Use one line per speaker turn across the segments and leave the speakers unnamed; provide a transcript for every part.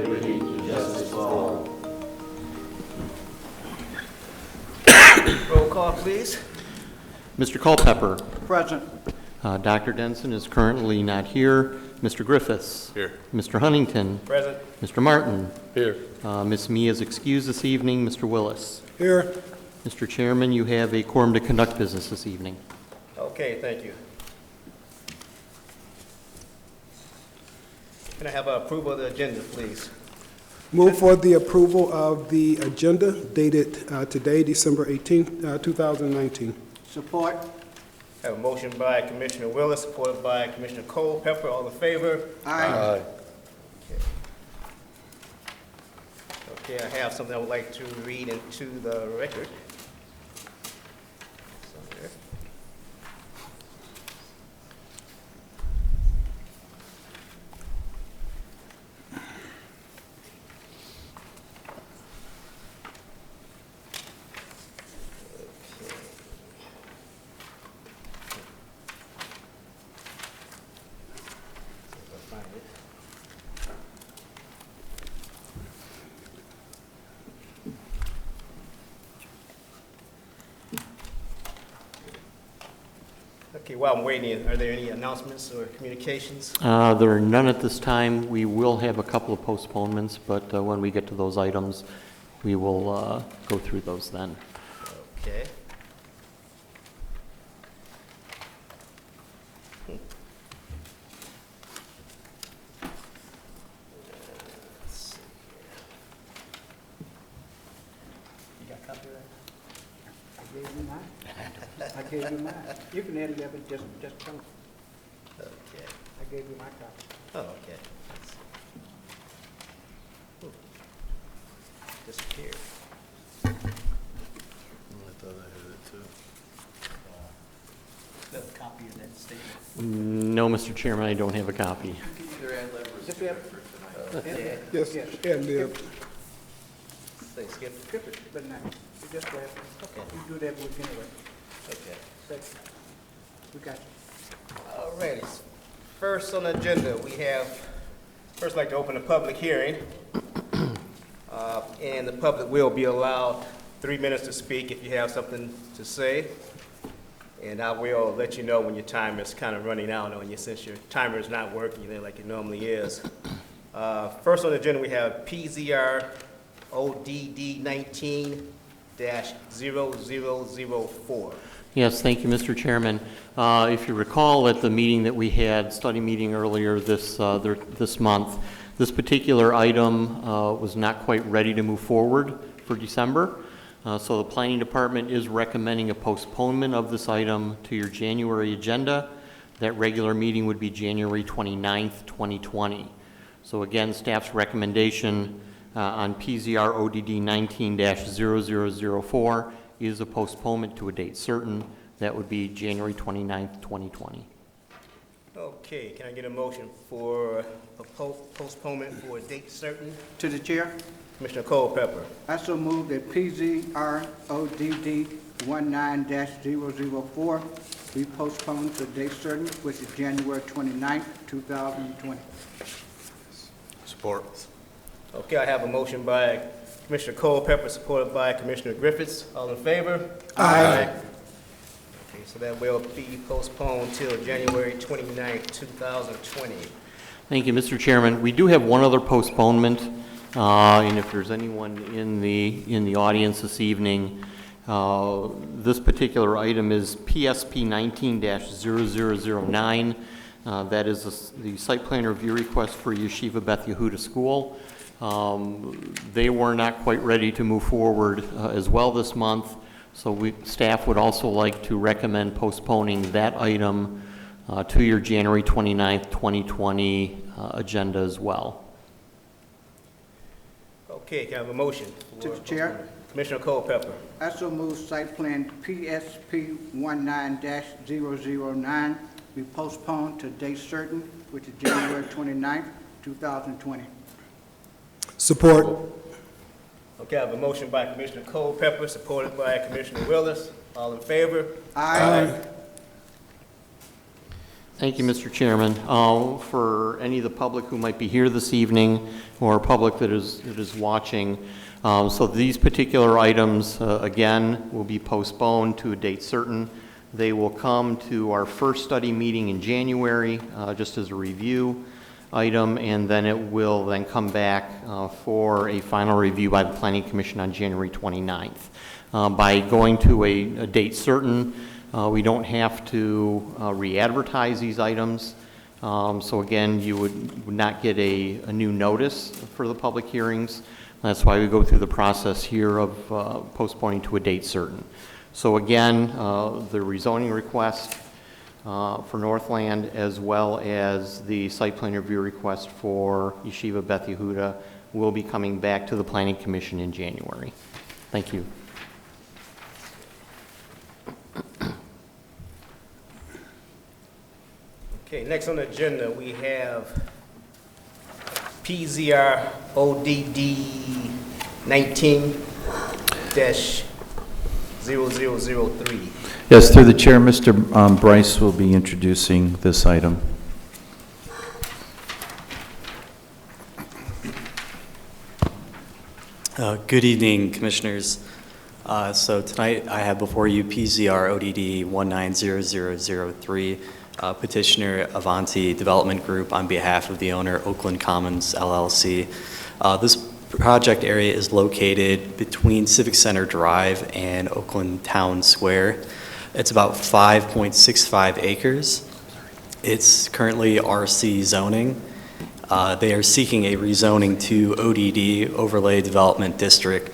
liberty and justice for all.
Roll call, please.
Mr. Culpepper.
Present.
Dr. Denson is currently not here. Mr. Griffiths.
Here.
Mr. Huntington.
Present.
Mr. Martin.
Here.
Ms. Mee is excused this evening. Mr. Willis.
Here.
Mr. Chairman, you have a quorum to conduct business this evening.
Okay, thank you. Can I have approval of the agenda, please?
Move for the approval of the agenda dated today, December 18, 2019.
Support. Have a motion by Commissioner Willis, supported by Commissioner Culpepper. All in favor?
Aye.
Okay, I have something I would like to read into the record. Somewhere. Okay, while I'm waiting, are there any announcements or communications?
There are none at this time. We will have a couple of postponements, but when we get to those items, we will go through those then.
Okay. Let's see here. You got a copy of that?
I gave you mine. I gave you mine. You can edit it, but just tell me.
Okay.
I gave you my copy.
Oh, okay. Let's see. Ooh. Disappeared.
I thought I had it too.
Another copy of that statement.
No, Mr. Chairman, I don't have a copy.
Just have,
Yes, and
Say, skip.
skip it, but now, you just grab it.
Okay.
You do that with anyway.
Okay.
Second. We got you.
All righty. First on the agenda, we have, first I'd like to open a public hearing. And the public will be allowed 3 minutes to speak if you have something to say. And I will let you know when your time is kind of running out on you, since your timer is not working there like it normally is. First on the agenda, we have PZR ODD 19-0004.
Yes, thank you, Mr. Chairman. If you recall at the meeting that we had, study meeting earlier this month, this particular item was not quite ready to move forward for December. So the Planning Department is recommending a postponement of this item to your January agenda. That regular meeting would be January 29th, 2020. So again, staff's recommendation on PZR ODD 19-0004 is a postponement to a date certain. That would be January 29th, 2020.
Okay, can I get a motion for a postponement for a date certain?
To the chair,
Commissioner Culpepper.
I so move that PZRODD 19-004 be postponed to a date certain, which is January 29th, 2020.
Support.
Okay, I have a motion by Commissioner Culpepper, supported by Commissioner Griffiths. All in favor? Aye. Okay, so that will be postponed till January 29th, 2020.
Thank you, Mr. Chairman. We do have one other postponement, and if there's anyone in the audience this evening, this particular item is PSP 19-0009. That is the site plan review request for Yeshiva Beth Yehuda School. They were not quite ready to move forward as well this month, so staff would also like to recommend postponing that item to your January 29th, 2020 agenda as well.
Okay, can I have a motion?
To the chair.
Commissioner Culpepper.
I so move site plan PSP 19-009 be postponed to date certain, which is January 29th, 2020.
support.
Okay, I have a motion by Commissioner Culpepper, supported by Commissioner Willis. All in favor?
Aye.
Thank you, Mr. Chairman. For any of the public who might be here this evening or public that is watching, so these particular items, again, will be postponed to a date certain. They will come to our first study meeting in January, just as a review item, and then it will then come back for a final review by the Planning Commission on January 29th. By going to a date certain, we don't have to re-advertise these items. So again, you would not get a new notice for the public hearings. That's why we go through the process here of postponing to a date certain. So again, the rezoning request for Northland, as well as the site plan review request for Yeshiva Beth Yehuda, will be coming back to the Planning Commission in January. Thank you.
Okay, next on the agenda, we have PZR ODD 19-0003.
Yes, through the chair, Mr. Bryce will be introducing this item.
Good evening, Commissioners. So tonight I have before you PZR ODD 190003, petitioner Avanti Development Group on behalf of the owner Oakland Commons LLC. This project area is located between Civic Center Drive and Oakland Town Square. It's about 5.65 acres. It's currently RC zoning. They are seeking a rezoning to ODD, Overlay Development District,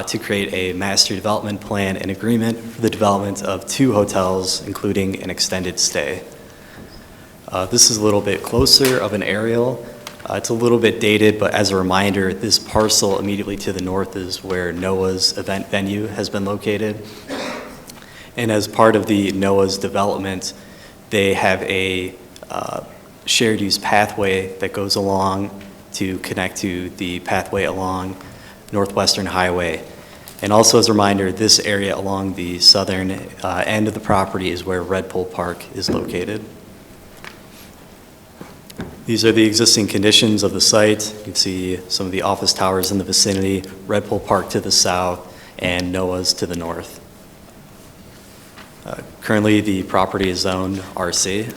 to create a master development plan and agreement for the development of 2 hotels, including an extended stay. This is a little bit closer of an aerial. It's a little bit dated, but as a reminder, this parcel immediately to the north is where NOAA's event venue has been located. And as part of the NOAA's development, they have a shared use pathway that goes along to connect to the pathway along Northwestern Highway. And also as a reminder, this area along the southern end of the property is where Red Pole Park is located. These are the existing conditions of the site. You can see some of the office towers in the vicinity, Red Pole Park to the south, and NOAA's to the north. Currently, the property is zoned RC,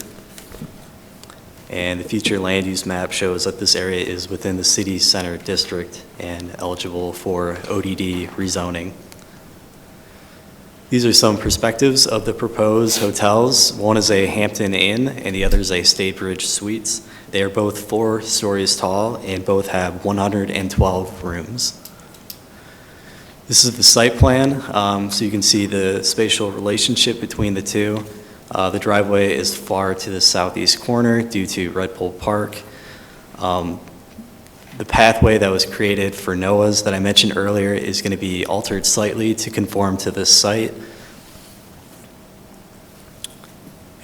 and the future land use map shows that this area is within the city center district and eligible for ODD rezoning. These are some perspectives of the proposed hotels. One is a Hampton Inn, and the other is a Staybridge Suites. They are both 4 stories tall and both have 112 rooms. This is the site plan, so you can see the spatial relationship between the two. The driveway is far to the southeast corner due to Red Pole Park. The pathway that was created for NOAA's that I mentioned earlier is going to be altered slightly to conform to this site.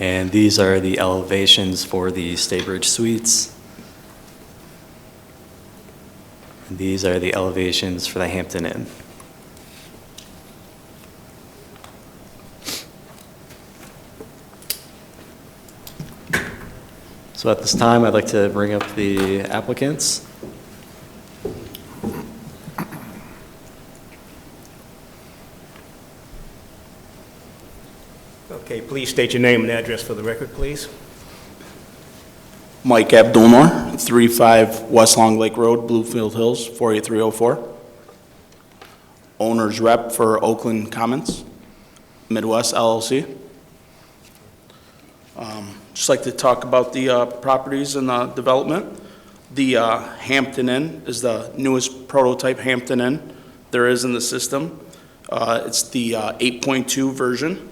And these are the elevations for the Staybridge Suites. And these are the elevations for the Hampton Inn. So at this time, I'd like to bring up the applicants.
Okay, please state your name and address for the record, please.
Mike Abdulnor, 35 West Long Lake Road, Bluefield Hills, 48304. Owner's rep for Oakland Commons, Midwest LLC. Just like to talk about the properties and the development. The Hampton Inn is the newest prototype Hampton Inn there is in the system. It's the 8.2 version.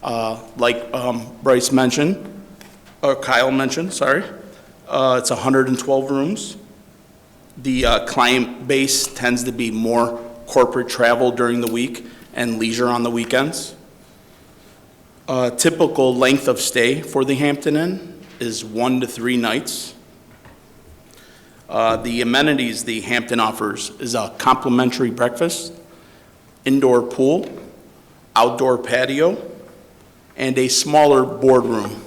Like Bryce mentioned, or Kyle mentioned, sorry. It's 112 rooms. The client base tends to be more corporate travel during the week and leisure on the weekends. Typical length of stay for the Hampton Inn is 1 to 3 nights. The amenities the Hampton offers is a complimentary breakfast, indoor pool, outdoor patio, and a smaller boardroom.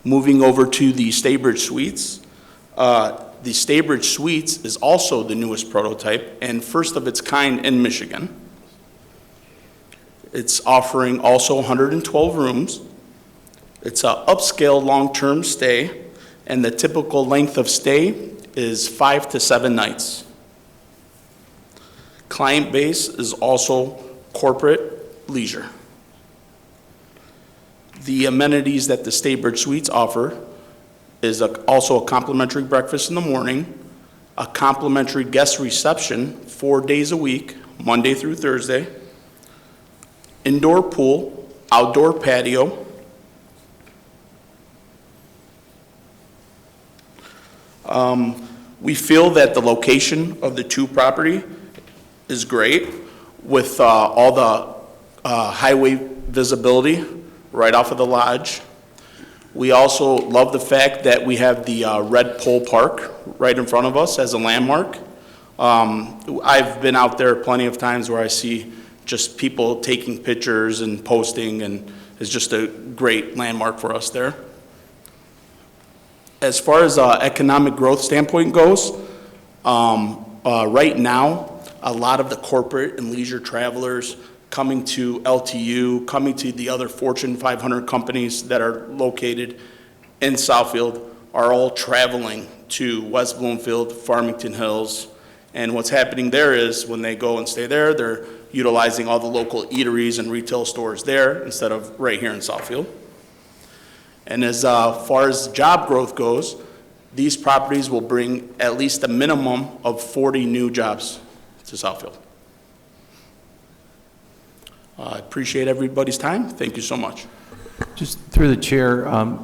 Moving over to the Staybridge Suites. The Staybridge Suites is also the newest prototype and first of its kind in Michigan. It's offering also 112 rooms. It's an upscale long-term stay, and the typical length of stay is 5 to 7 nights. Client base is also corporate leisure. The amenities that the Staybridge Suites offer is also a complimentary breakfast in the morning, a complimentary guest reception 4 days a week, Monday through Thursday, indoor pool, outdoor patio, we feel that the location of the two property is great with all the highway visibility right off of the lodge. We also love the fact that we have the Red Pole Park right in front of us as a landmark. I've been out there plenty of times where I see just people taking pictures and posting, and it's just a great landmark for us there. As far as economic growth standpoint goes, right now, a lot of the corporate and leisure travelers coming to LTU, coming to the other Fortune 500 companies that are located in Southfield are all traveling to West Bloomfield, Farmington Hills. And what's happening there is when they go and stay there, they're utilizing all the local eateries and retail stores there instead of right here in Southfield. And as far as job growth goes, these properties will bring at least a minimum of 40 new jobs to Southfield. I appreciate everybody's time. Thank you so much.
Just through the chair,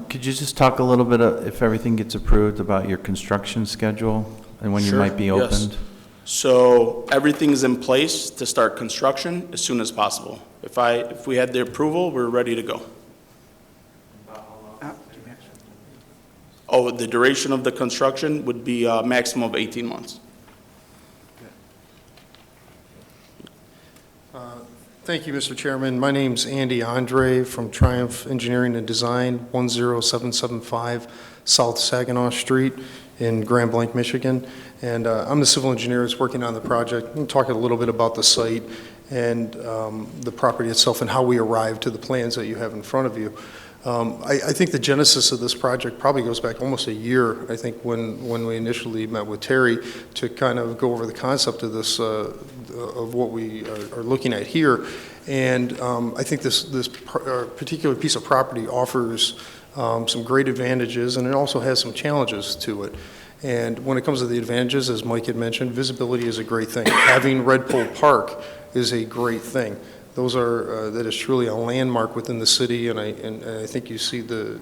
could you just talk a little bit, if everything gets approved, about your construction schedule and when you might be
Yes.
opened?
So everything's in place to start construction as soon as possible. If we had the approval, we're ready to go. Oh, the duration of the construction would be a maximum of 18 months.
Thank you, Mr. Chairman. My name's Andy Andre from Triumph Engineering and Design, 10775 South Saginaw Street in Grand Blanc, Michigan. And I'm the civil engineer that's working on the project. I'm going to talk a little bit about the site and the property itself and how we arrived to the plans that you have in front of you. I think the genesis of this project probably goes back almost a year, I think, when we initially met with Terry to kind of go over the concept of this, of what we are looking at here. And I think this particular piece of property offers some great advantages, and it also has some challenges to it. And when it comes to the advantages, as Mike had mentioned, visibility is a great thing. Having Red Pole Park is a great thing. Those are that is truly a landmark within the city, and I think you see the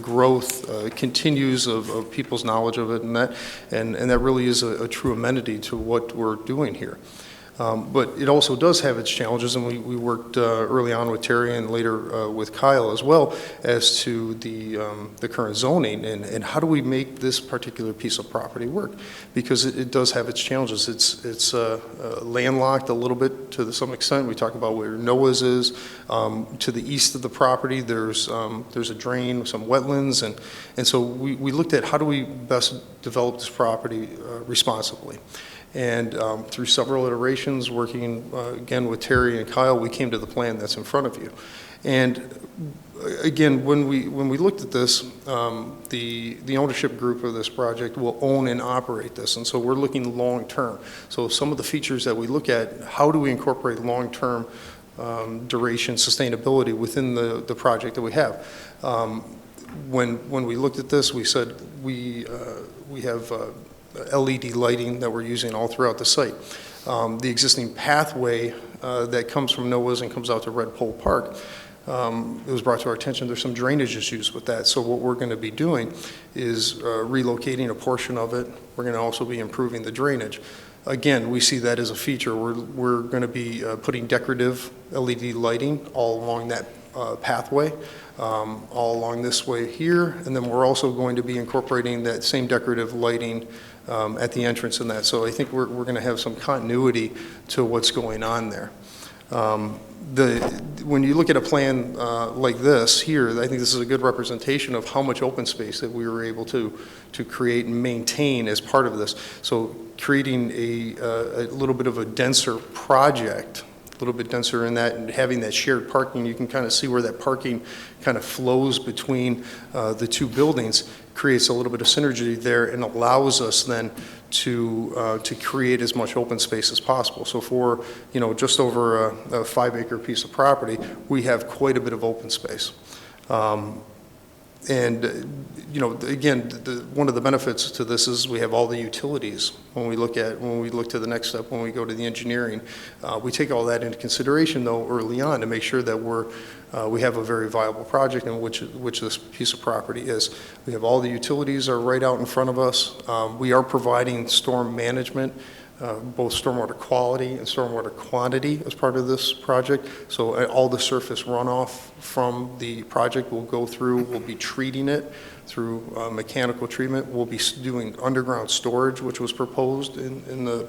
growth continues of people's knowledge of it, and that really is a true amenity to what we're doing here. But it also does have its challenges, and we worked early on with Terry and later with Kyle as well as to the current zoning and how do we make this particular piece of property work, because it does have its challenges. It's landlocked a little bit to some extent. We talk about where Noah's is. To the east of the property, there's a drain, some wetlands, and so we looked at how do we best develop this property responsibly. And through several iterations, working again with Terry and Kyle, we came to the plan that's in front of you. And again, when we looked at this, the ownership group of this project will own and operate this, and so we're looking long term. So some of the features that we look at, how do we incorporate long term duration sustainability within the project that we have? When we looked at this, we said we have LED lighting that we're using all throughout the site. The existing pathway that comes from Noah's and comes out to Red Pole Park, it was brought to our attention there's some drainage issues with that. So what we're going to be doing is relocating a portion of it. We're going to also be improving the drainage. Again, we see that as a feature. We're going to be putting decorative LED lighting all along that pathway, all along this way here, and then we're also going to be incorporating that same decorative lighting at the entrance in that. So I think we're going to have some continuity to what's going on there. When you look at a plan like this here, I think this is a good representation of how much open space that we were able to create and maintain as part of this. So creating a little bit of a denser project, a little bit denser in that, and having that shared parking, you can kind of see where that parking kind of flows between the two buildings, creates a little bit of synergy there and allows us then to create as much open space as possible. So for, just over a 5-acre piece of property, we have quite a bit of open space. And, again, one of the benefits to this is we have all the utilities. When we look to the next step, when we go to the engineering, we take all that into consideration, though, early on to make sure that we have a very viable project in which this piece of property is. We have all the utilities are right out in front of us. We are providing storm management, both stormwater quality and stormwater quantity as part of this project. So all the surface runoff from the project will go through, we'll be treating it through mechanical treatment. We'll be doing underground storage, which was proposed in the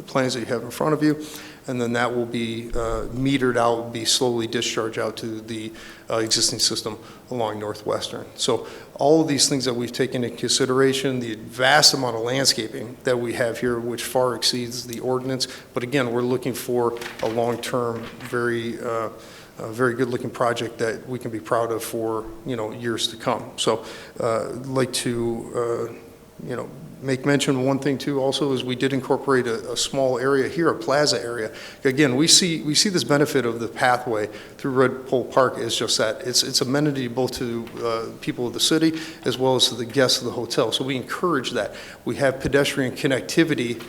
plans that you have in front of you. And then that will be metered out, be slowly discharged out to the existing system along Northwestern. So all of these things that we've taken into consideration, the vast amount of landscaping that we have here, which far exceeds the ordinance. But again, we're looking for a long-term, very good-looking project that we can be proud of for, years to come. So I'd like to, make mention one thing too also is we did incorporate a small area here, a plaza area. Again, we see this benefit of the pathway through Red Pole Park is just that. It's amenity both to people of the city as well as to the guests of the hotel. So we encourage that. We have pedestrian connectivity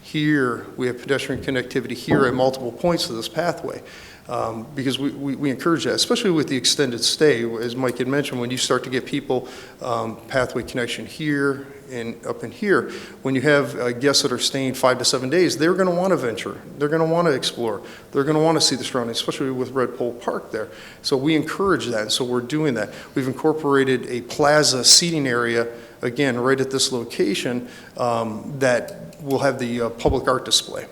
here. We have pedestrian connectivity here at multiple points of this pathway. Because we encourage that, especially with the extended stay. As Mike had mentioned, when you start to get people pathway connection here and up in here, when you have guests that are staying 5 to 7 days, they're going to want to venture. They're going to want to explore. They're going to want to see the surroundings, especially with Red Pole Park there. So we encourage that, and so we're doing that. We've incorporated a plaza seating area, again, right at this location, that will have the public art display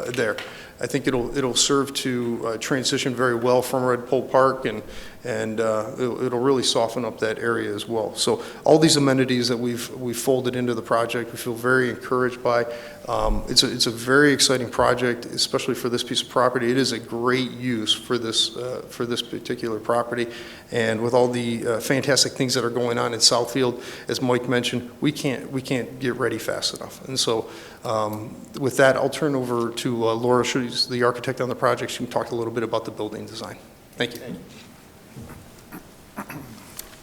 there. I think it'll serve to transition very well from Red Pole Park, and it'll really soften up that area as well. So all these amenities that we've folded into the project, we feel very encouraged by. It's a very exciting project, especially for this piece of property. It is a great use for this particular property, and with all the fantastic things that are going on in Southfield, as Mike mentioned, we can't get ready fast enough. And so with that, I'll turn over to Laura. She's the architect on the project. She can talk a little bit about the building design. Thank you.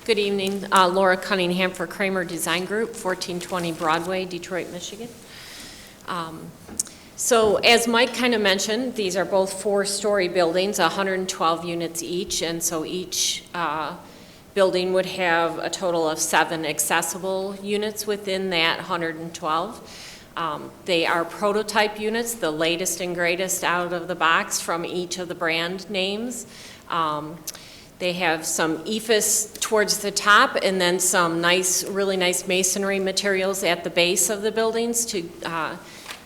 Good evening. Laura Cunningham for Kramer Design Group, 1420 Broadway, Detroit, Michigan. So as Mike kind of mentioned, these are both 4-story buildings, 112 units each, and so each building would have a total of 7 accessible units within that 112. They are prototype units, the latest and greatest out of the box from each of the brand names. They have some ephes towards the top and then some really nice masonry materials at the base of the buildings to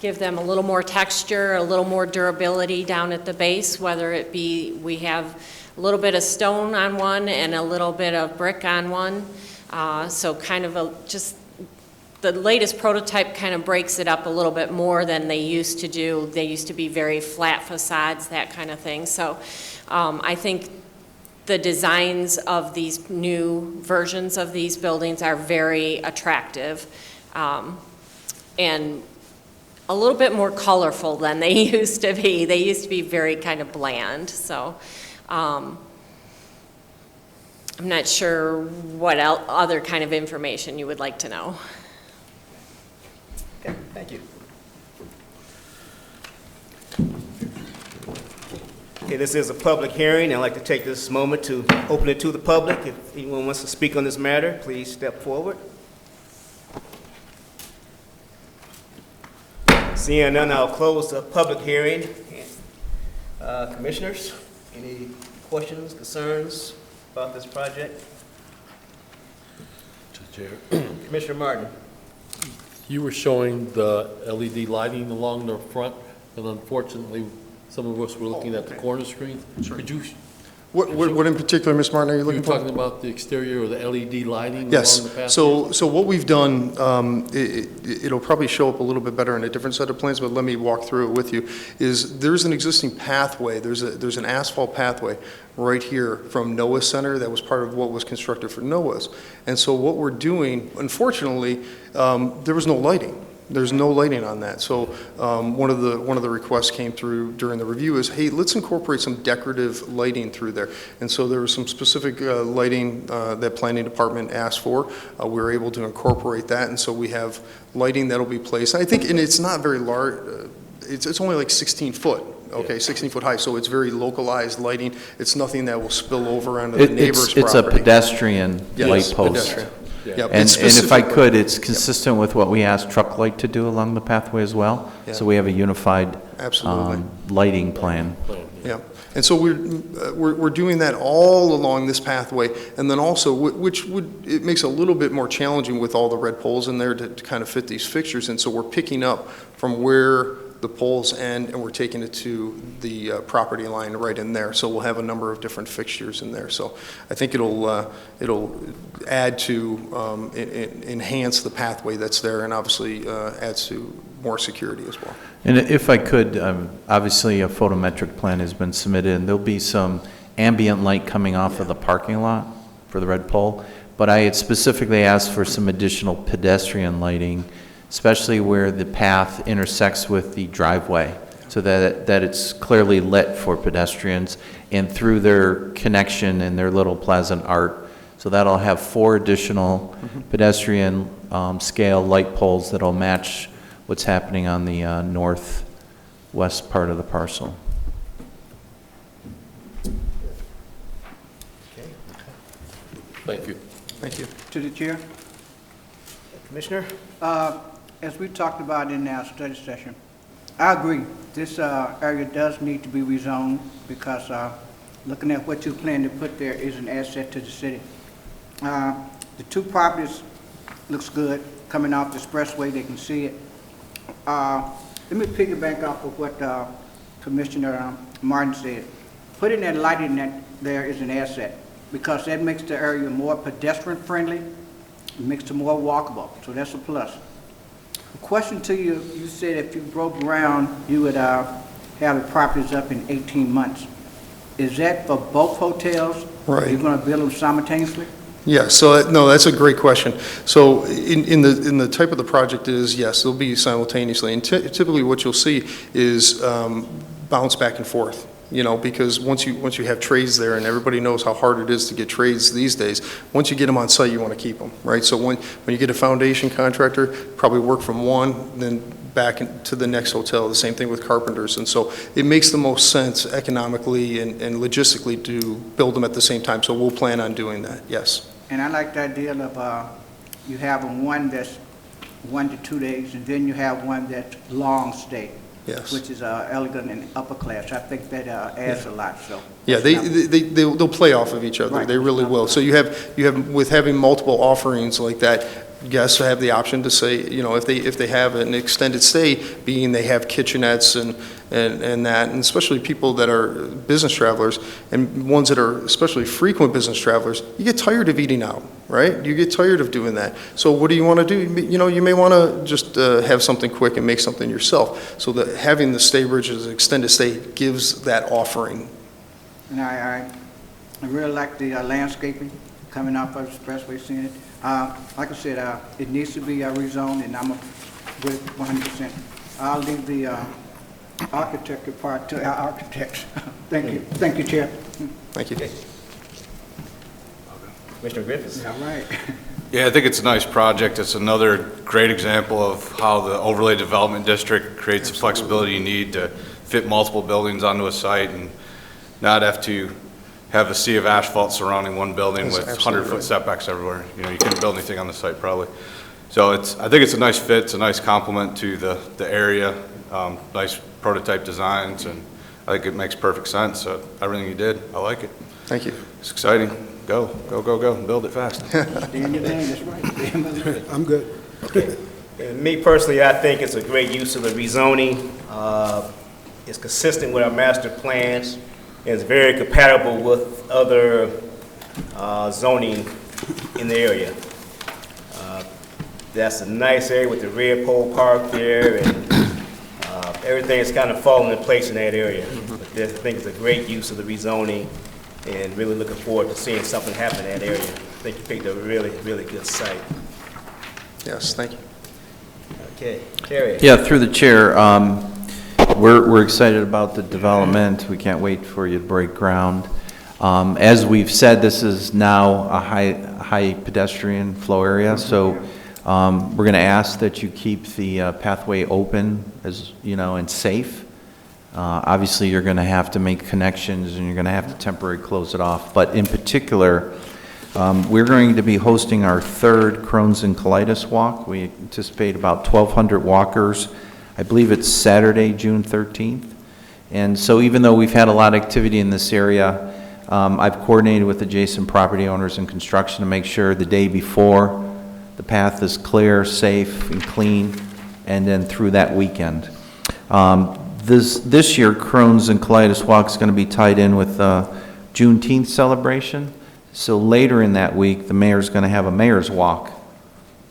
give them a little more texture, a little more durability down at the base, whether it be we have a little bit of stone on one and a little bit of brick on one. So kind of just the latest prototype kind of breaks it up a little bit more than they used to do. They used to be very flat facades, that kind of thing. So I think the designs of these new versions of these buildings are very attractive and a little bit more colorful than they used to be. They used to be very kind of bland. So I'm not sure what other kind of information you would like to know.
Okay, thank you. Okay, this is a public hearing. I'd like to take this moment to open it to the public. If anyone wants to speak on this matter, please step forward. Seeing none, I'll close the public hearing. Commissioners, any questions, concerns about this project?
Chair.
Commissioner Martin.
You were showing the LED lighting along the front, and unfortunately, Some of us were looking at the corner screen. Could you,
What in particular, Ms. Martin, are you
you were
looking for?
talking about the exterior or the LED lighting
Yes,
along the path?
so what we've done, it'll probably show up a little bit better in a different set of plans, but let me walk through it with you, is there's an existing pathway, there's an asphalt pathway right here from Noah Center that was part of what was constructed for Noah's. And so what we're doing, unfortunately, there was no lighting. There's no lighting on that. So one of the requests came through during the review is, hey, let's incorporate some decorative lighting through there. And so there was some specific lighting that planning department asked for. We were able to incorporate that, and so we have lighting that'll be placed. I think, and it's not very large. It's only like 16 foot. Okay, 16 foot high, so it's very localized lighting. It's nothing that will spill over onto the neighbor's property.
It's a pedestrian
Yes,
light post.
pedestrian. Yep,
And
it's
if I
specifically-
could, it's consistent with what we asked Truck Light to do along the pathway as well.
Yeah.
So we have a unified
Absolutely.
lighting plan.
Yeah, and so we're doing that all along this pathway, and then also, it makes it a little bit more challenging with all the red poles in there to kind of fit these fixtures, and so we're picking up from where the poles end, and we're taking it to the property line right in there. So we'll have a number of different fixtures in there. So I think it'll add to, enhance the pathway that's there, and obviously adds to more security as well.
And if I could, obviously a photometric plan has been submitted, and there'll be some ambient light coming off of the parking lot for the red pole. But I had specifically asked for some additional pedestrian lighting, especially where the path intersects with the driveway, so that it's clearly lit for pedestrians and through their connection and their little pleasant art. So that'll have 4 additional pedestrian scale light poles that'll match what's happening on the northwest part of the parcel.
Thank you.
Thank you.
To the chair.
Commissioner?
As we talked about in our study session, I agree. This area does need to be rezoned because looking at what you plan to put there is an asset to the city. The 2 properties looks good. Coming off the expressway, they can see it. Let me piggyback off of what Commissioner Martin said. Putting that lighting there is an asset because that makes the area more pedestrian friendly, it makes it more walkable, so that's a plus. A question to you, you said if you broke ground, you would have the properties up in 18 months. Is that for both hotels?
Right.
You're going to build them simultaneously?
Yeah, so, no, that's a great question. So in the type of the project is, yes, they'll be simultaneously. And typically what you'll see is bounce back and forth, you know, because once you have trades there, and everybody knows how hard it is to get trades these days, once you get them on site, you want to keep them, right? So when you get a foundation contractor, probably work from one, then back to the next hotel, the same thing with carpenters. And so it makes the most sense economically and logistically to build them at the same time. So we'll plan on doing that, yes.
And I like the idea of you have one that's 1 to 2 days, and then you have one that's long stay.
Yes.
Which is elegant and upper class. I think that adds a lot, so.
Yeah, they'll play off of each other.
Right.
They really will. So you have with having multiple offerings like that, guests have the option to say, you know, if they have an extended stay, being they have kitchenettes and that, and especially people that are business travelers and ones that are especially frequent business travelers, you get tired of eating out, right? You get tired of doing that. So what do you want to do? You know, you may want to just have something quick and make something yourself. So that having the stay bridge as an extended stay gives that offering.
And I really like the landscaping coming off of the expressway, seeing it. Like I said, it needs to be rezoned, and I'm with it 100%. I'll leave the architecture part to our architects. Thank you. Thank you, Chair.
Thank you.
Commissioner Griffiths?
All right.
Yeah, I think it's a nice project. It's another great example of how the overlay development district creates the flexibility you need to fit multiple buildings onto a site and not have to have a sea of asphalt surrounding one building
That's
with
absolutely
100-foot setbacks everywhere. You know, you couldn't build anything on the site probably. So I think it's a nice fit. It's a nice complement to the area. Nice prototype designs, and I think it makes perfect sense. So everything you did, I like it.
Thank you.
It's exciting. Go, build it fast.
Stay in your lane, that's right. Stay in my lane.
I'm good.
And me personally, I think it's a great use of the rezoning. It's consistent with our master plans, and it's very compatible with other zoning in the area. That's a nice area with the Red Pole Park there, and everything is kind of falling in place in that area. But I think it's a great use of the rezoning, and really looking forward to seeing something happen in that area. I think you picked a really, really good site.
Yes, thank you.
Okay, Terry.
Yeah, through the chair, we're excited about the development. We can't wait for you to break ground. As we've said, this is now a high pedestrian flow area, so we're going to ask that you keep the pathway open as, and safe. Obviously, you're going to have to make connections and you're going to have to temporarily close it off. But in particular, we're going to be hosting our third Crohn's and Colitis Walk. We anticipate about 1,200 walkers. I believe it's Saturday, June 13th. And so even though we've had a lot of activity in this area, I've coordinated with adjacent property owners and construction to make sure the day before the path is clear, safe, and clean, and then through that weekend. This year, Crohn's and Colitis Walk is going to be tied in with Juneteenth celebration. So later in that week, the mayor's going to have a mayor's walk,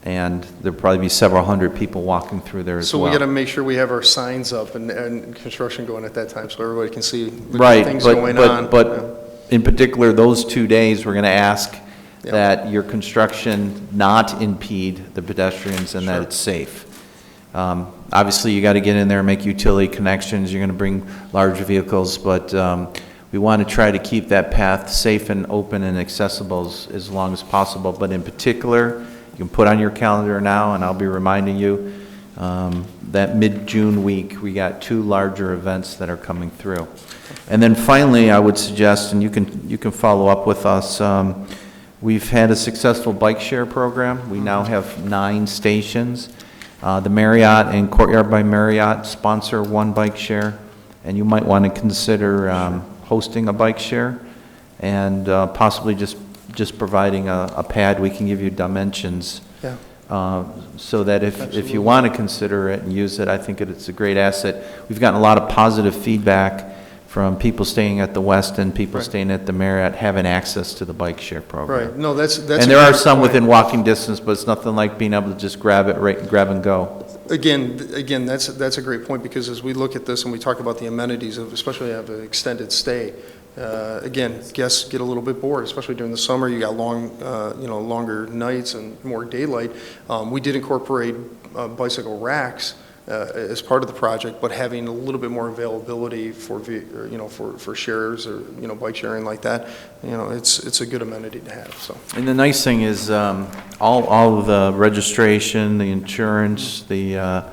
and there'll probably be several hundred people walking through there as well.
So we got to make sure we have our signs up and construction going at that time, so everybody can see the
Right,
things going on.
but in particular, those 2 days, we're going to ask that your construction not impede the pedestrians and that it's safe. Obviously, you got to get in there and make utility connections. You're going to bring large vehicles, but we want to try to keep that path safe and open and accessible as long as possible. But in particular, you can put on your calendar now, and I'll be reminding you, that mid-June week, we got 2 larger events that are coming through. And then finally, I would suggest, and you can follow up with us, we've had a successful bike share program. We now have 9 stations. The Marriott and Courtyard by Marriott sponsor 1 bike share, and you might want to consider hosting a bike share and possibly just providing a pad. We can give you dimensions so that if you want to consider it and use it, I think it's a great asset. We've gotten a lot of positive feedback from people staying at the West and people staying at the Marriott having access to the bike share program.
Right, no, that's
and there are some within walking distance, but it's nothing like being able to just grab and go.
Again, that's a great point, because as we look at this and we talk about the amenities of, especially have an extended stay, again, guests get a little bit bored, especially during the summer. You got longer nights and more daylight. We did incorporate bicycle racks as part of the project, but having a little bit more availability for shares or bike sharing like that, it's a good amenity to have. So.
And the nice thing is all of the registration, the insurance, the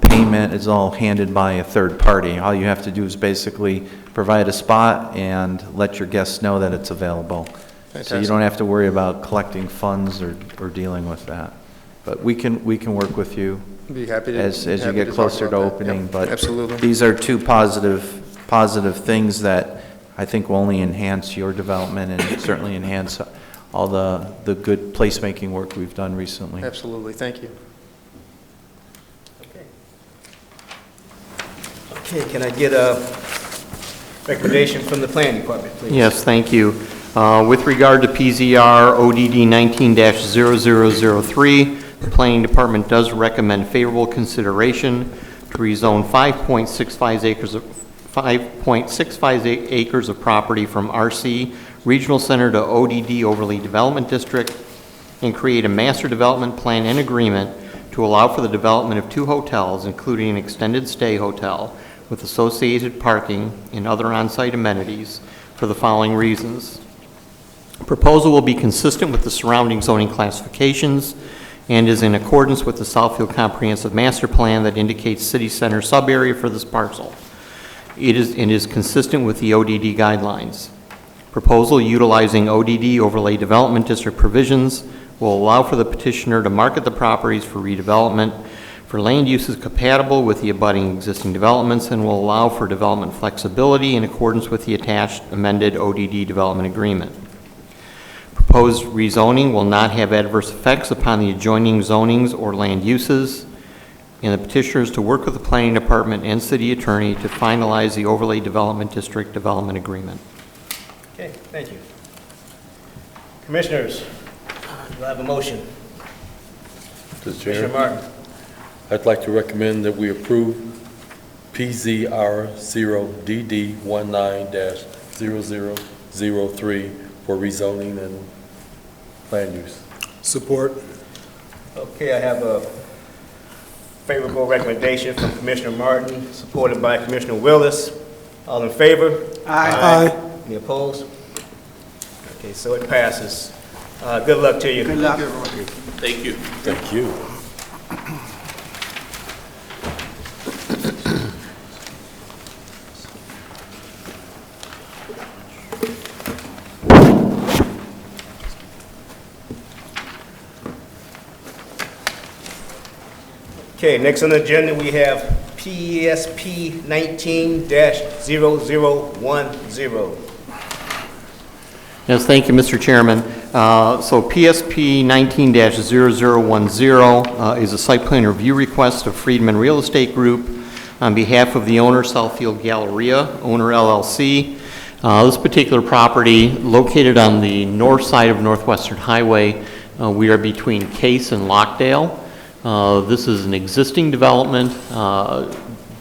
payment is all handled by a third party. All you have to do is basically provide a spot and let your guests know that it's available. Fantastic. So you don't have to worry about collecting funds or dealing with that. But we can work with you.
Be happy to,
as you get closer to opening.
Yep,
but
absolutely.
These are 2 positive things that I think will only enhance your development and certainly enhance all the good placemaking work we've done recently.
Absolutely, thank you.
Okay, can I get a recommendation from the planning department, please?
Yes, thank you. With regard to PZR ODD 19-0003, the Planning Department does recommend favorable consideration to rezone 5.65 acres of property from RC Regional Center to ODD Overlay Development District and create a master development plan and agreement to allow for the development of 2 hotels, including an extended stay hotel with associated parking and other on-site amenities for the following reasons. Proposal will be consistent with the surrounding zoning classifications and is in accordance with the Southfield Comprehensive Master Plan that indicates city center sub-area for this parcel. It is consistent with the ODD guidelines. Proposal utilizing ODD Overlay Development District provisions will allow for the petitioner to market the properties for redevelopment for land uses compatible with the abutting existing developments and will allow for development flexibility in accordance with the attached amended ODD development agreement. Proposed rezoning will not have adverse effects upon the adjoining zonings or land uses. and the petitioners to work with the planning department and city attorney to finalize the overlay development district development agreement.
Okay, thank you. Commissioners, do I have a motion?
Mr.
Commissioner
Chair,
Martin.
I'd like to recommend that we approve PZR 0DD19-0003 for rezoning and land use.
Support.
Okay, I have a favorable recommendation from Commissioner Martin, supported by Commissioner Willis. All in favor?
Aye.
Any opposed? Okay, so it passes. Good luck to you.
Good luck.
Thank you.
Thank you.
Okay, next on the agenda, we have PSP 19-0010.
Yes, thank you, Mr. Chairman. So PSP 19-0010 is a site plan review request of Friedman Real Estate Group on behalf of the owner, Southfield Galleria, owner LLC. This particular property, located on the north side of Northwestern Highway, we are between Case and Lockdale. This is an existing development.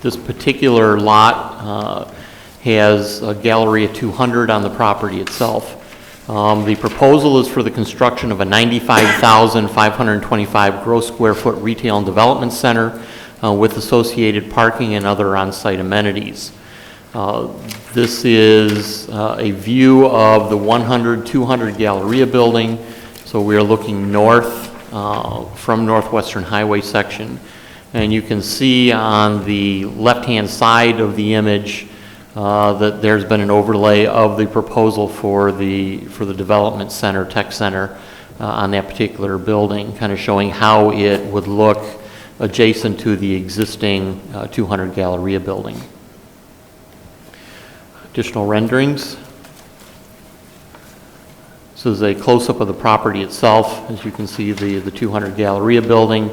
This particular lot has a Galleria 200 on the property itself. The proposal is for the construction of a 95,525 gross square foot retail and development center with associated parking and other on-site amenities. This is a view of the 100-200 Galleria building. So we are looking north from Northwestern Highway section. And you can see on the left-hand side of the image that there's been an overlay of the proposal for the development center, tech center, on that particular building, kind of showing how it would look adjacent to the existing 200 Galleria building. Additional renderings. This is a close-up of the property itself. As you can see, the 200 Galleria building.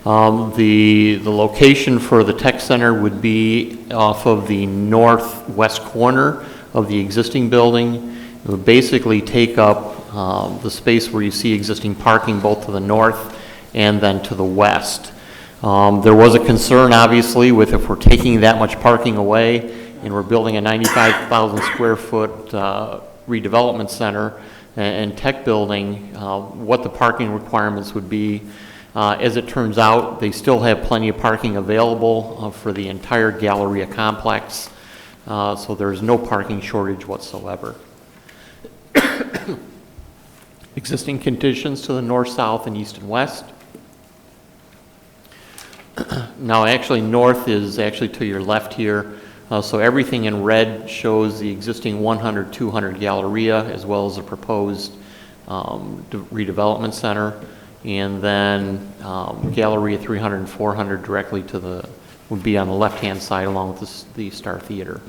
The location for the tech center would be off of the northwest corner of the existing building. It would basically take up the space where you see existing parking both to the north and then to the west. There was a concern, obviously, with if we're taking that much parking away and we're building a 95,000 square foot redevelopment center and tech building, what the parking requirements would be. As it turns out, they still have plenty of parking available for the entire Galleria complex, so there's no parking shortage whatsoever. Existing conditions to the north, south, and east and west. Now, actually, north is actually to your left here. So everything in red shows the existing 100-200 Galleria as well as the proposed redevelopment center. And then Galleria 300 and 400 directly to the, would be on the left-hand side along with the Star Theater.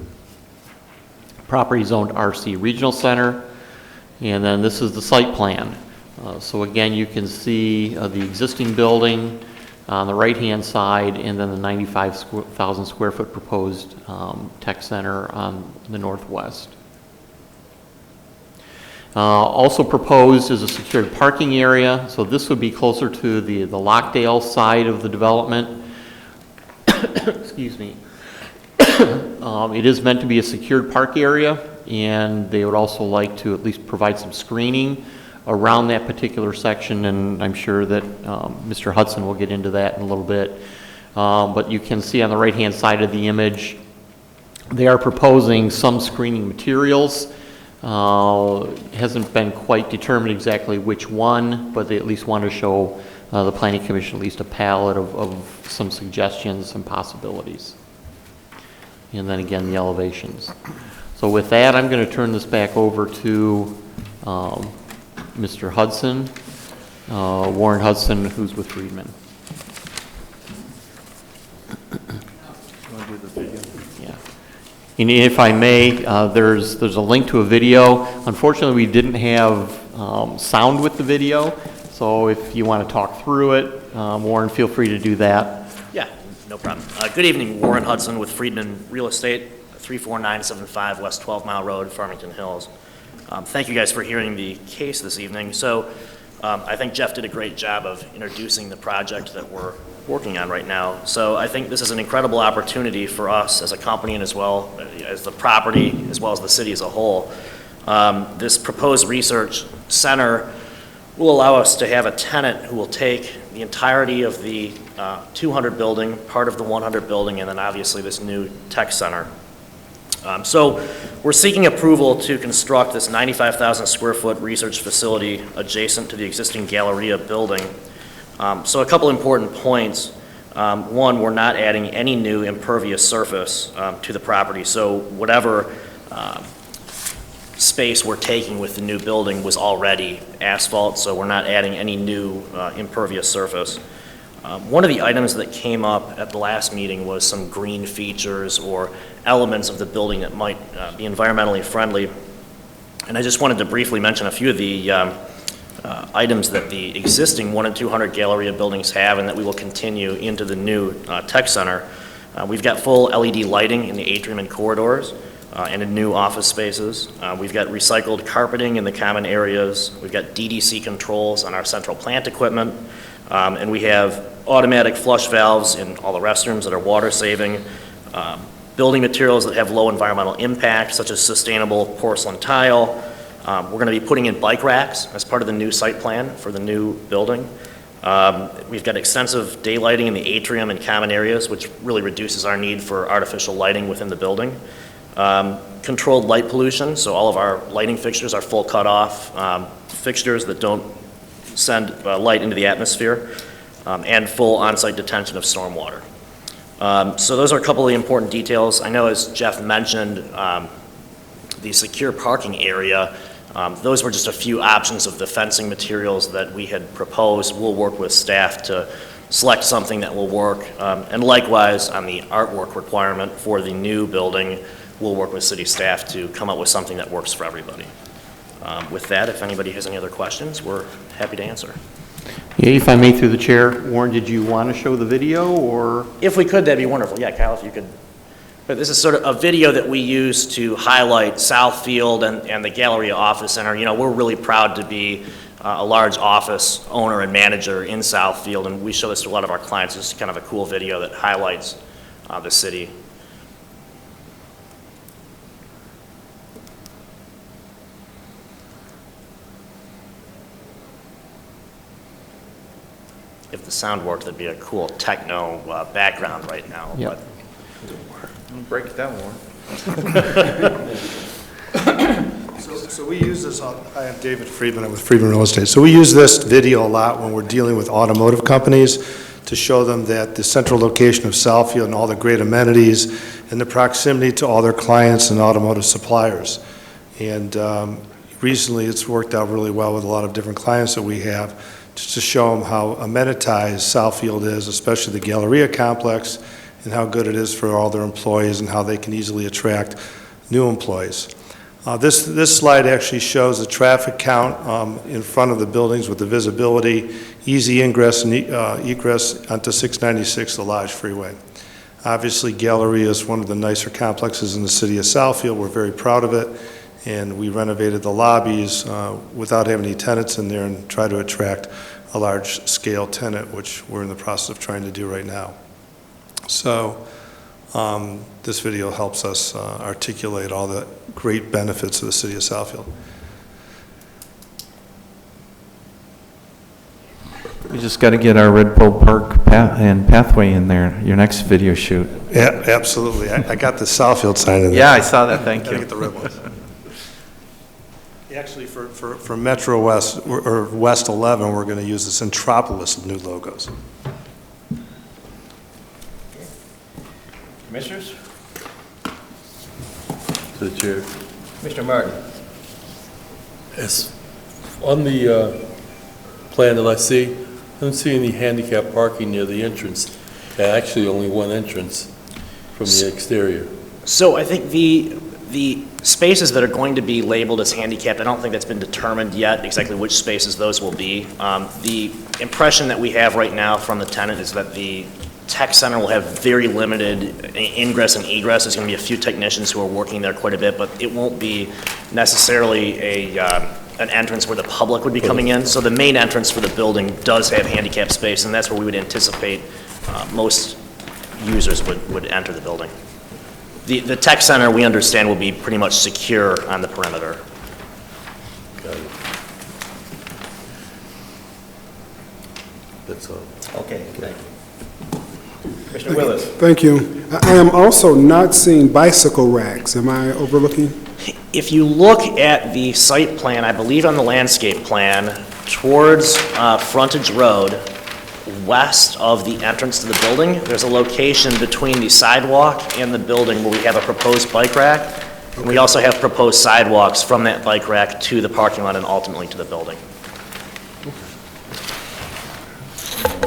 Property zoned RC Regional Center. And then this is the site plan. So again, you can see the existing building on the right-hand side, and then the 95,000 square foot proposed tech center on the northwest. Also proposed is a secured parking area, so this would be closer to the Lockdale side of the development. Excuse me. It is meant to be a secured park area, and they would also like to at least provide some screening around that particular section, and I'm sure that Mr. Hudson will get into that in a little bit. But you can see on the right-hand side of the image, they are proposing some screening materials. Hasn't been quite determined exactly which one, but they at least want to show the Planning Commission at least a palette of some suggestions, some possibilities. And then again, the elevations. So with that, I'm going to turn this back over to Mr. Hudson, Warren Hudson, who's with Friedman.
You want to do the video?
Yeah. And if I may, there's a link to a video. Unfortunately, we didn't have sound with the video, so if you want to talk through it, Warren, feel free to do that.
Yeah,
No problem. Good evening, Warren Hudson with Friedman Real Estate, 34975 West 12 Mile Road, Farmington Hills. Thank you guys for hearing the case this evening. So I think Jeff did a great job of introducing the project that we're working on right now. So I think this is an incredible opportunity for us as a company and as well as the property, as well as the city as a whole. This proposed research center will allow us to have a tenant who will take the entirety of the 200 building, part of the 100 building, and then obviously this new tech center. So we're seeking approval to construct this 95,000 square foot research facility adjacent to the existing Galleria building. So a couple important points. One, we're not adding any new impervious surface to the property. So whatever space we're taking with the new building was already asphalt, so we're not adding any new impervious surface. One of the items that came up at the last meeting was some green features or elements of the building that might be environmentally friendly. And I just wanted to briefly mention a few of the items that the existing 1 and 200 Galleria buildings have and that we will continue into the new tech center. We've got full LED lighting in the atrium and corridors and in new office spaces. We've got recycled carpeting in the common areas. We've got DDC controls on our central plant equipment. And we have automatic flush valves in all the restrooms that are water saving. Building materials that have low environmental impact, such as sustainable porcelain tile. We're going to be putting in bike racks as part of the new site plan for the new building. We've got extensive daylighting in the atrium and common areas, which really reduces our need for artificial lighting within the building. Controlled light pollution, so all of our lighting fixtures are full cutoff fixtures that don't send light into the atmosphere, and full on-site detention of stormwater. So those are a couple of the important details. I know, as Jeff mentioned, the secure parking area, those were just a few options of the fencing materials that we had proposed. We'll work with staff to select something that will work. And likewise, on the artwork requirement for the new building, we'll work with city staff to come up with something that works for everybody. With that, if anybody has any other questions, we're happy to answer.
Yeah, if I may, through the chair, Warren, did you want to show the video, or?
If we could, that'd be wonderful. Yeah, Kyle, if you could. But this is sort of a video that we use to highlight Southfield and the Galleria Office Center. You know, we're really proud to be a large office owner and manager in Southfield, and we show this to a lot of our clients. It's kind of a cool video that highlights the city. If the sound worked, there'd be a cool techno background right now.
Yep.
Break it down more.
So we use this I am David Friedman, I'm with Friedman Real Estate. So we use this video a lot when we're dealing with automotive companies to show them that the central location of Southfield and all the great amenities and the proximity to all their clients and automotive suppliers. And recently it's worked out really well with a lot of different clients that we have, just to show them how amenitized Southfield is, especially the Galleria complex, and how good it is for all their employees and how they can easily attract new employees. This slide actually shows the traffic count in front of the buildings with the visibility, easy ingress and egress onto 696, the Lodge Freeway. Obviously, Galleria is one of the nicer complexes in the city of Southfield. We're very proud of it, and we renovated the lobbies without having any tenants in there and try to attract a large-scale tenant, which we're in the process of trying to do right now. So this video helps us articulate all the great benefits of the city of Southfield.
We just got to get our Red Pole Park and pathway in there, your next video shoot.
Yeah, absolutely. I got the Southfield sign in there.
Yeah, I saw that, thank you.
Get the red ones. Actually, for Metro West, or West 11, we're going to use this Entropolis of new logos.
Commissioners?
To the chair.
Commissioner Martin?
Yes. On the plan that I see, I don't see any handicap parking near the entrance. Actually, only one entrance from the exterior.
So I think the spaces that are going to be labeled as handicapped, I don't think that's been determined yet exactly which spaces those will be. The impression that we have right now from the tenant is that the tech center will have very limited ingress and egress. There's going to be a few technicians who are working there quite a bit, but it won't be necessarily an entrance where the public would be coming in. So the main entrance for the building does have handicap space, and that's where we would anticipate most users would enter the building. The tech center, we understand, will be pretty much secure on the perimeter.
Got it. That's all.
Okay, thank you. Commissioner Willis.
Thank you. I am also not seeing bicycle racks. Am I overlooking?
If you look at the site plan, I believe on the landscape plan, towards Frontage Road, west of the entrance to the building, there's a location between the sidewalk and the building where we have a proposed bike rack. And we also have proposed sidewalks from that bike rack to the parking lot and ultimately to the building.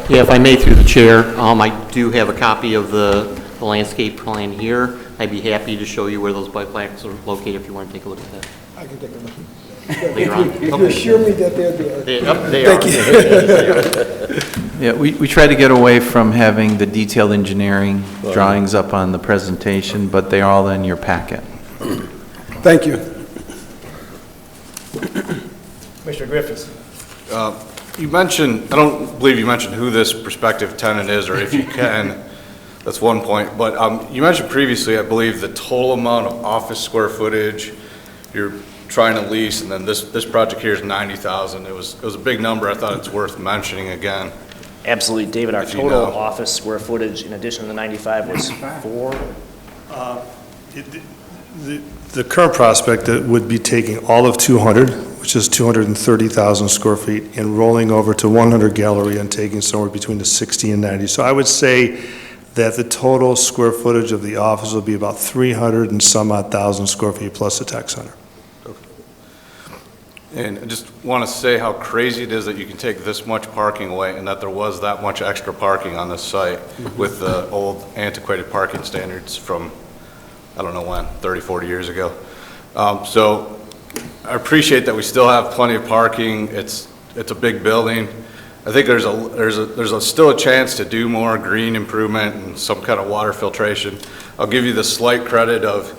Yeah, if I may, through the chair, I do have a copy of the landscape plan here. I'd be happy to show you where those bike racks are located if you want to take a look at that.
I can take a look.
Later on.
If you assure me that they're there.
They are.
Thank you.
Yeah, we try to get away from having the detailed engineering drawings up on the presentation, but they're all in your packet.
Thank you.
Commissioner Griffiths.
You mentioned, I don't believe you mentioned who this prospective tenant is, or if you can, that's one point. But you mentioned previously, I believe, the total amount of office square footage you're trying to lease, and then this project here is 90,000. It was a big number. I thought it's worth mentioning again.
Absolutely, David. Our
If you
total
know.
office square footage, in addition to the 95, was 4.
The current prospect would be taking all of 200, which is 230,000 square feet, and rolling over to 100 Galleria and taking somewhere between the 60 and 90. So I would say that the total square footage of the office will be about 300 and some odd thousand square feet plus the tech center.
And I just want to say how crazy it is that you can take this much parking away and that there was that much extra parking on this site with the old antiquated parking standards from, I don't know when, 30, 40 years ago. So I appreciate that we still have plenty of parking. It's a big building. I think there's still a chance to do more green improvement and some kind of water filtration. I'll give you the slight credit of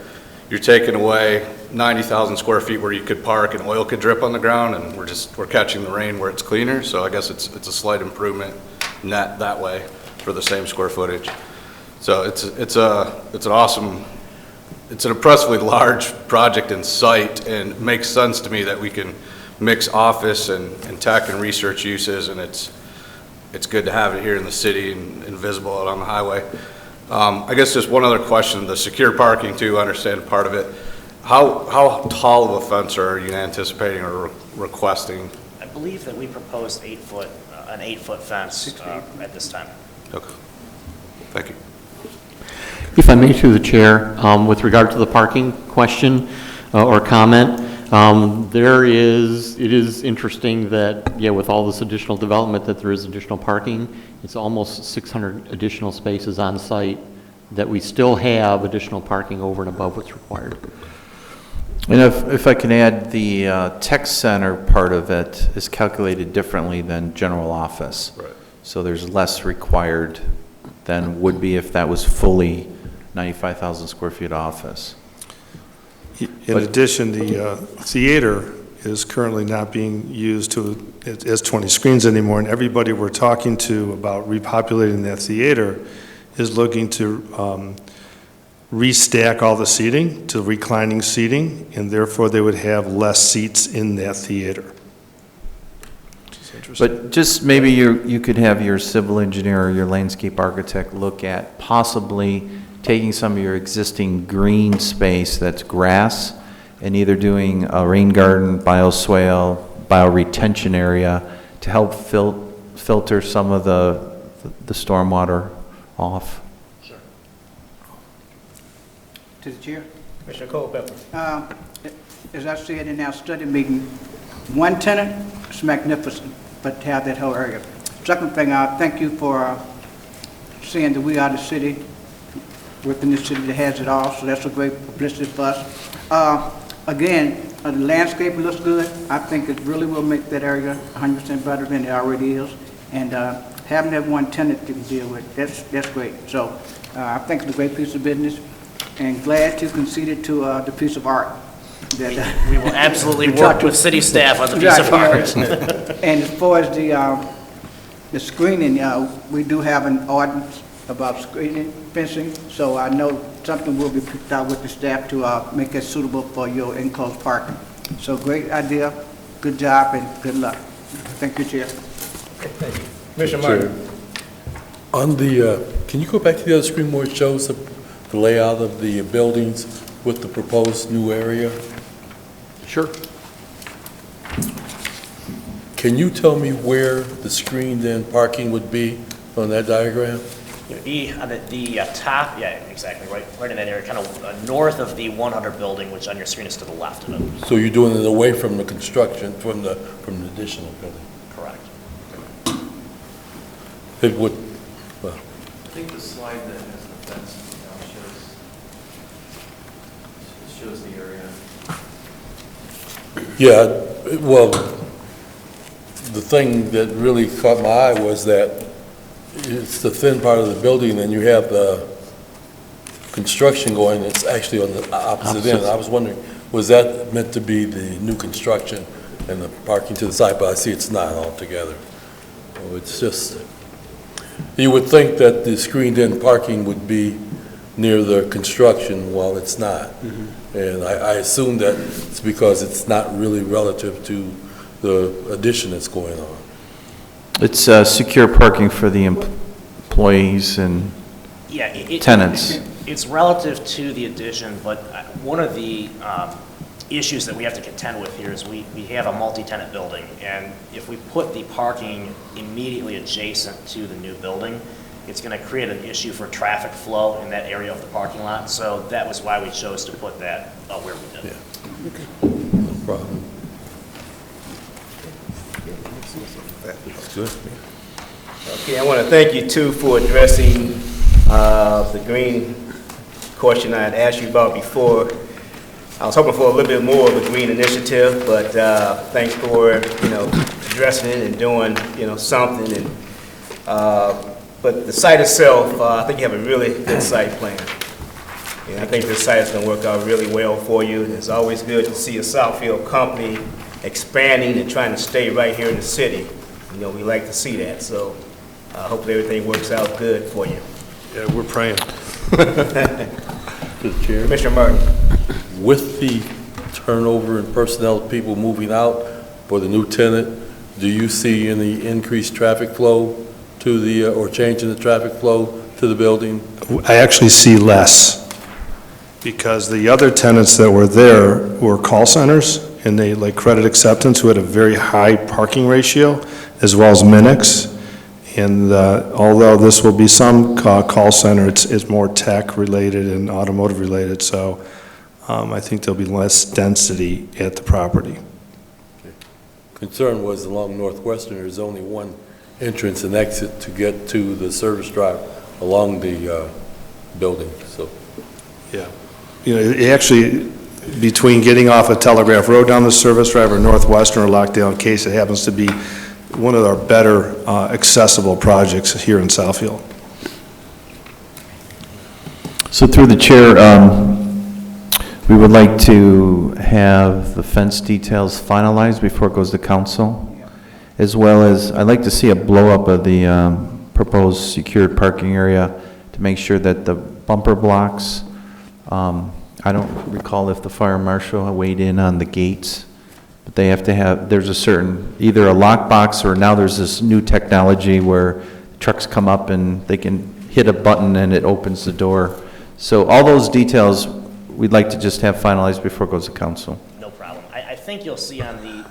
you're taking away 90,000 square feet where you could park and oil could drip on the ground, and we're catching the rain where it's cleaner. So I guess it's a slight improvement net that way for the same square footage. So it's an awesome. It's an impressively large project in sight, and it makes sense to me that we can mix office and tech and research uses, and it's good to have it here in the city and visible out on the highway. I guess just one other question, the secure parking too, I understand part of it. How tall of a fence are you anticipating or requesting?
I believe that we proposed an 8-foot fence at this time.
Okay, thank you.
If I may, through the chair, with regard to the parking question or comment, it is interesting that, yeah, with all this additional development, that there is additional parking. It's almost 600 additional spaces on site that we still have additional parking over and above what's required.
And if I can add, the tech center part of it is calculated differently than general office.
Right.
So there's less required than would be if that was fully 95,000 square feet office.
In addition, the theater is currently not being used as 20 screens anymore, and everybody we're talking to about repopulating that theater is looking to restack all the seating to reclining seating, and therefore they would have less seats in that theater.
But just maybe you could have your civil engineer or your landscape architect look at possibly taking some of your existing green space that's grass and either doing a rain garden, bioswale, bioretention area to help filter some of the stormwater off.
Sure.
To the chair.
Commissioner Culpepper.
As I said in our study meeting, one tenant is magnificent, but to have that whole area. Second thing, thank you for saying that we are the city within the city that has it all, so that's a great publicity for us. Again, the landscape looks good. I think it really will make that area 100% better than it already is. And having that one tenant to deal with, that's great. So I think it's a great piece of business, and glad to concede it to the piece of art. That,
We will absolutely work with city staff on the piece of art.
And as far as the screening, we do have an ordinance about screening, fencing, so I know something will be picked out with the staff to make it suitable for your enclosed parking. So great idea, good job, and good luck. Thank you, Chair.
Commissioner Martin.
On the, can you go back to the other screen where it shows the layout of the buildings with the proposed new area?
Sure.
Can you tell me where the screened-in parking would be on that diagram?
It'd be on the top, yeah, exactly, right in that area, kind of north of the 100 building, which on your screen is to the left of it.
So you're doing it away from the construction, from the additional building?
Correct.
It would, well,
I think the slide that has the fence shows the area.
yeah, well, the thing that really caught my eye was that it's the thin part of the building, and you have the construction going, it's actually on the opposite end. I was wondering, was that meant to be the new construction and the parking to the side, but I see it's not altogether. So it's just, you would think that the screened-in parking would be near the construction while it's not. And I assume that it's because it's not really relative to the addition that's going on.
It's secure parking for the employees and
Yeah,
tenants.
It's relative to the addition, but one of the issues that we have to contend with here is we have a multi-tenant building, and if we put the parking immediately adjacent to the new building, it's going to create an issue for traffic flow in that area of the parking lot. So that was why we chose to put that where we did.
Yeah. No problem. Good.
Okay, I want to thank you too for addressing the green question I had asked you about before. I was hoping for a little bit more of a green initiative, but thanks for, addressing it and doing, something. And but the site itself, I think you have a really good site plan. And I think this site is going to work out really well for you. It's always good to see a Southfield company expanding and trying to stay right here in the city. We like to see that. So hopefully everything works out good for you.
Yeah, we're praying.
Mr. Chair,
Commissioner Martin.
with the turnover in personnel, people moving out for the new tenant, do you see any increased traffic flow to the, or change in the traffic flow to the building?
I actually see less, because the other tenants that were there were call centers, and they, like Credit Acceptance, who had a very high parking ratio, as well as Minix. And although this will be some call center, it's more tech-related and automotive-related, so I think there'll be less density at the property.
Concern was along Northwestern, there's only one entrance and exit to get to the service drive along the building, so.
Yeah. It actually, between getting off of Telegraph Road down the service drive or Northwestern or Lockdale, in case it happens to be one of our better accessible projects here in Southfield.
So through the chair, we would like to have the fence details finalized before it goes to council, as well as, I'd like to see a blow-up of the proposed secured parking area to make sure that the bumper blocks, I don't recall if the fire marshal weighed in on the gates, but they have to have, there's a certain, either a lockbox or now there's this new technology where trucks come up and they can hit a button and it opens the door. So all those details, we'd like to just have finalized before it goes to council.
No problem. I think you'll see on the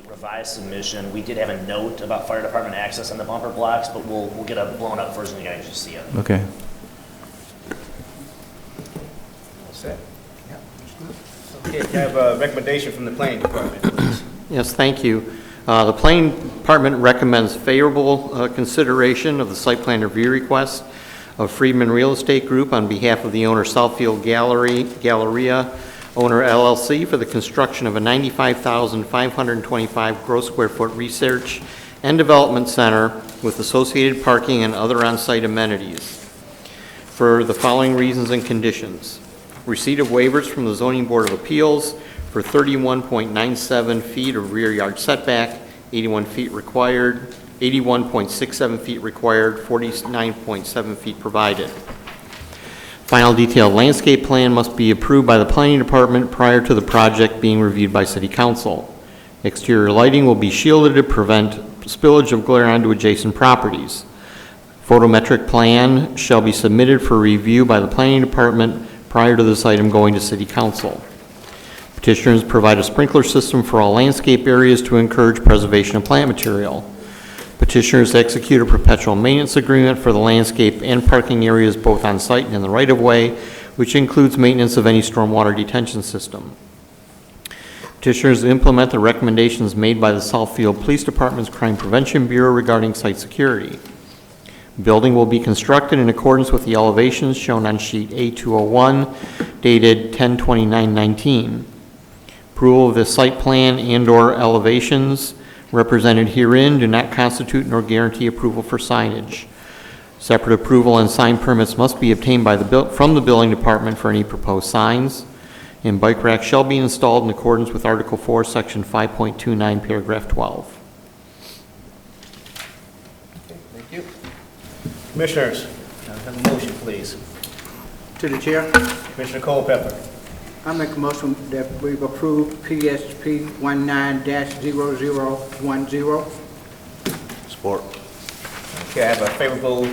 revised submission, we did have a note about fire department access on the bumper blocks, but we'll get a blown up version you guys just see it.
Okay.
Okay, can I have a recommendation from the planning department, please?
Yes, thank you. The planning department recommends favorable consideration of the site plan review request of Friedman Real Estate Group on behalf of the owner Southfield Galleria owner LLC for the construction of a 95,525 gross square foot research and Development Center with associated parking and other on-site amenities for the following reasons and conditions. Receipt of waivers from the Zoning Board of Appeals for 31.97 feet of rear yard setback, 81 feet required, 81.67 feet required, 49.7 feet provided. Final detailed landscape plan must be approved by the Planning Department prior to the project being reviewed by City Council. Exterior lighting will be shielded to prevent spillage of glare onto adjacent properties. Photometric plan shall be submitted for review by the Planning Department prior to this item going to City Council. Petitioners provide a sprinkler system for all landscape areas to encourage preservation of plant material. Petitioners execute a perpetual maintenance agreement for the landscape and parking areas both on site and in the right-of-way, which includes maintenance of any stormwater detention system. Petitioners implement the recommendations made by the Southfield Police Department's Crime Prevention Bureau regarding site security. Building will be constructed in accordance with the elevations shown on sheet A201 dated 10/29/19. Approval of the site plan and/or elevations represented herein do not constitute nor guarantee approval for signage. Separate approval and sign permits must be obtained from the building department for any proposed signs, and bike racks shall be installed in accordance with Article 4, Section 5.29, Paragraph 12.
Thank you. Commissioners, can I have a motion, please?
To the chair,
Commissioner Culpepper.
I make a motion that we've approved PSP 19-0010.
Support.
Okay, I have a favorable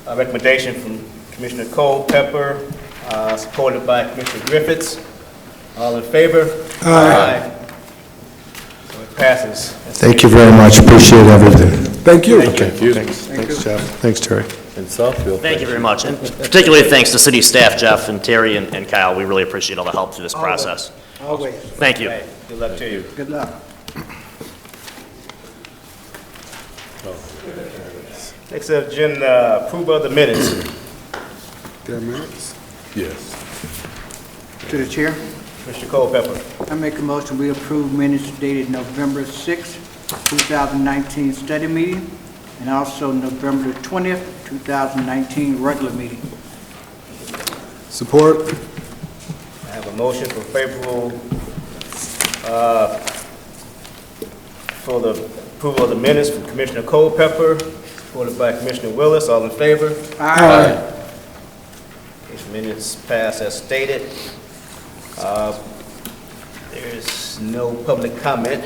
recommendation from Commissioner Culpepper, supported by Commissioner Griffiths. All in favor? Aye. So it passes.
Thank you very much, appreciate everything.
Thank you.
Okay, thanks, Jeff. Thanks, Terry.
In Southfield.
Thank you very much, and particularly thanks to city staff, Jeff and Terry and Kyle. We really appreciate all the help through this process.
Always.
Thank you.
Okay, good luck to you.
Good luck.
Next agenda, approval of the minutes.
There are minutes.
Yes.
To the chair,
Commissioner Culpepper.
I make a motion we approve minutes dated November 6, 2019 study meeting, and also November 20th, 2019 regular meeting.
Support.
I have a motion for favorable, for the approval of the minutes from Commissioner Culpepper, supported by Commissioner Willis. All in favor?
Aye.
These minutes pass as stated. There's no public comment.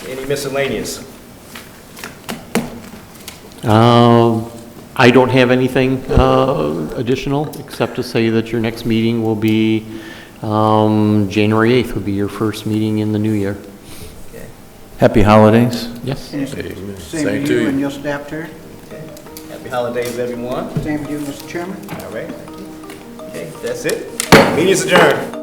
Any miscellaneous?
I don't have anything additional, except to say that your next meeting will be January 8th, will be your first meeting in the new year.
Happy holidays.
Yes.
And
Amen.
same
Same
to
to
you
you.
and your staff, Terry.
Okay. Happy holidays, everyone.
Same to you, Mr. Chairman.
All right. Okay, that's it. Meeting is adjourned.